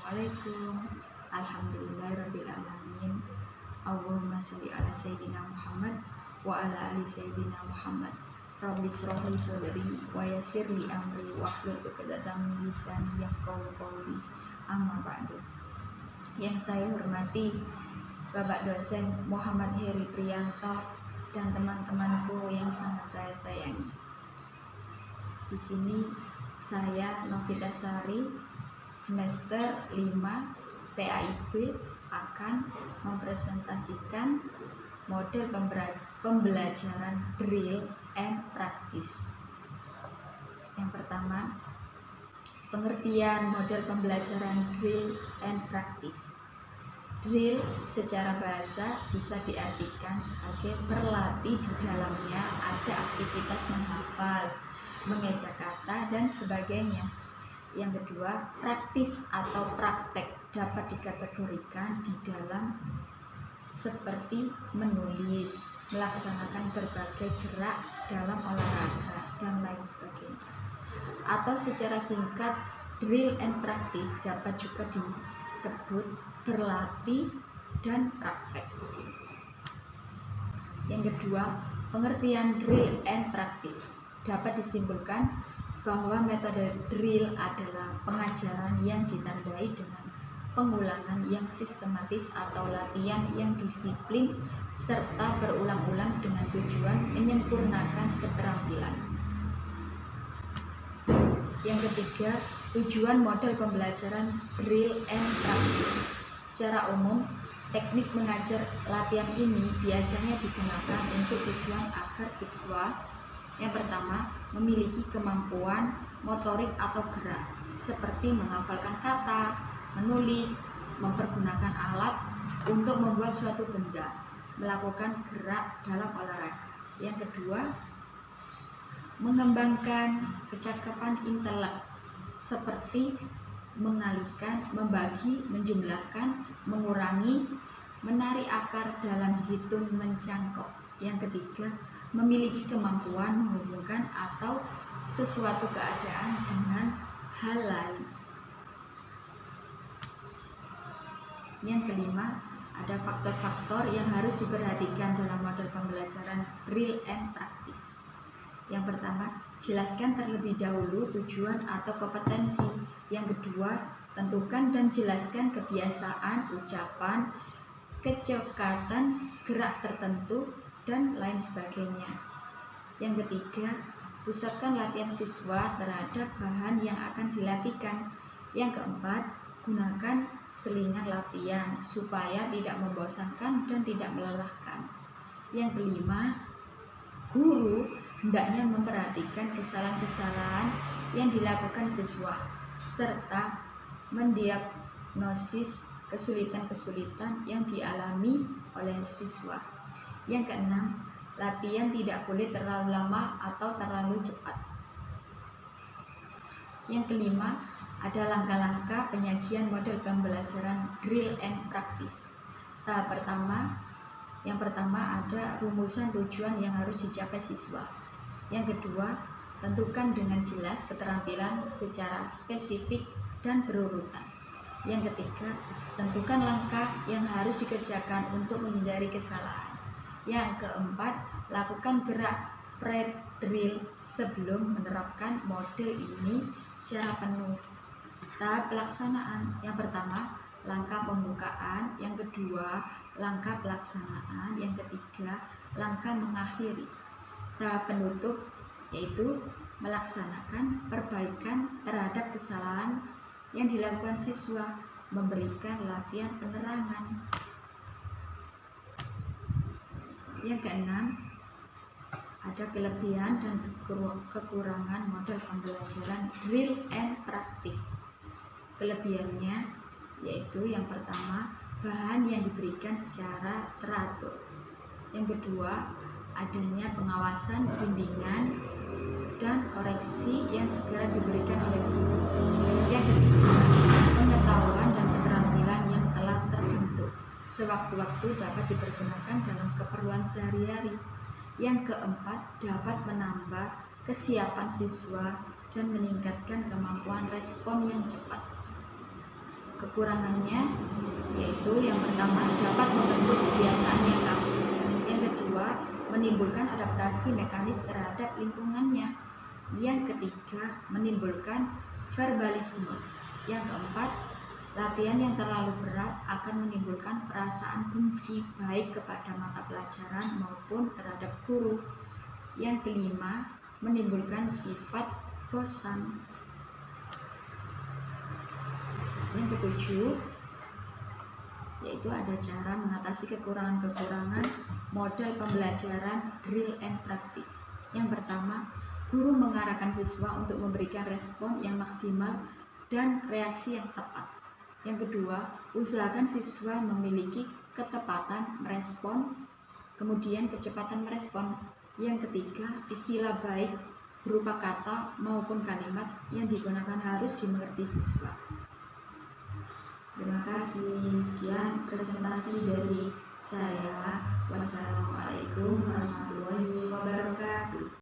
Assalamualaikum. Alhamdulillahirrabbilalamin. Allahumma sholli ala sayyidina Muhammad wa ala ali sayyidina Muhammad. Rabbi shrah li sadri wa yassir li amri wahlul 'uqdatam min lisani yafqahu qawli. Amma ba'du. Yang saya hormati Bapak dosen Muhammad Heri Priyanto dan teman-temanku yang sangat saya sayangi. Di sini saya Novita Sari semester 5 PAIB akan mempresentasikan model pembelajaran drill and practice. Yang pertama, pengertian model pembelajaran drill and practice. Drill secara bahasa bisa diartikan sebagai berlatih di dalamnya ada aktivitas menghafal, mengeja kata, dan sebagainya. Yang kedua, praktis atau praktek dapat dikategorikan di dalam seperti menulis, melaksanakan berbagai gerak dalam olahraga, dan lain sebagainya. Atau secara singkat, drill and practice dapat juga disebut berlatih dan praktek. Yang kedua, pengertian drill and practice dapat disimpulkan bahwa metode drill adalah pengajaran yang ditandai dengan pengulangan yang sistematis atau latihan yang disiplin serta berulang-ulang dengan tujuan menyempurnakan keterampilan. Yang ketiga, tujuan model pembelajaran drill and practice. Secara umum, teknik mengajar latihan ini biasanya digunakan untuk tujuan agar siswa yang pertama, memiliki kemampuan motorik atau gerak seperti menghafalkan kata, menulis, mempergunakan alat untuk membuat suatu benda, melakukan gerak dalam olahraga. Yang kedua, mengembangkan kecakapan intelek seperti mengalihkan, membagi, menjumlahkan, mengurangi, menarik akar dalam hitung mencangkok. Yang ketiga, memiliki kemampuan menghubungkan atau sesuatu keadaan dengan hal lain. Yang kelima, ada faktor-faktor yang harus diperhatikan dalam model pembelajaran drill and practice. Yang pertama, jelaskan terlebih dahulu tujuan atau kompetensi. Yang kedua, tentukan dan jelaskan kebiasaan, ucapan, kecekatan, gerak tertentu, dan lain sebagainya. Yang ketiga, pusatkan latihan siswa terhadap bahan yang akan dilatihkan. Yang keempat, gunakan selingan latihan supaya tidak membosankan dan tidak melelahkan. Yang kelima, guru hendaknya memperhatikan kesalahan-kesalahan yang dilakukan siswa serta mendiagnosis kesulitan-kesulitan yang dialami oleh siswa. Yang keenam, latihan tidak boleh terlalu lama atau terlalu cepat. Yang kelima, ada langkah-langkah penyajian model pembelajaran drill and practice. Tahap pertama, yang pertama ada rumusan tujuan yang harus dicapai siswa. Yang kedua, tentukan dengan jelas keterampilan secara spesifik dan berurutan. Yang ketiga, tentukan langkah yang harus dikerjakan untuk menghindari kesalahan. Yang keempat, lakukan gerak pre-drill sebelum menerapkan model ini secara penuh. Tahap pelaksanaan, yang pertama, langkah pembukaan. Yang kedua, langkah pelaksanaan. Yang ketiga, langkah mengakhiri. Tahap penutup yaitu melaksanakan perbaikan terhadap kesalahan yang dilakukan siswa, memberikan latihan penerangan. Yang keenam, ada kelebihan dan kekurangan model pembelajaran drill and practice. Kelebihannya yaitu yang pertama, bahan yang diberikan secara teratur. Yang kedua, adanya pengawasan, bimbingan, dan koreksi yang segera diberikan oleh guru. Yang ketiga, pengetahuan dan keterampilan yang telah terbentuk sewaktu-waktu dapat dipergunakan dalam keperluan sehari-hari. Yang keempat, dapat menambah kesiapan siswa dan meningkatkan kemampuan respon yang cepat. kekurangannya yaitu yang pertama dapat membentuk kebiasaan yang kaku, yang kedua menimbulkan adaptasi mekanis terhadap lingkungannya, yang ketiga menimbulkan verbalisme, yang keempat latihan yang terlalu berat akan menimbulkan perasaan benci baik kepada mata pelajaran maupun terhadap guru, yang kelima menimbulkan sifat bosan, yang ketujuh yaitu ada cara mengatasi kekurangan-kekurangan model pembelajaran drill and practice. Yang pertama, guru mengarahkan siswa untuk memberikan respon yang maksimal dan reaksi yang tepat. Yang kedua, usahakan siswa memiliki ketepatan merespon, kemudian kecepatan merespon. Yang ketiga, istilah baik berupa kata maupun kalimat yang digunakan harus dimengerti siswa. Terima kasih. Sekian presentasi dari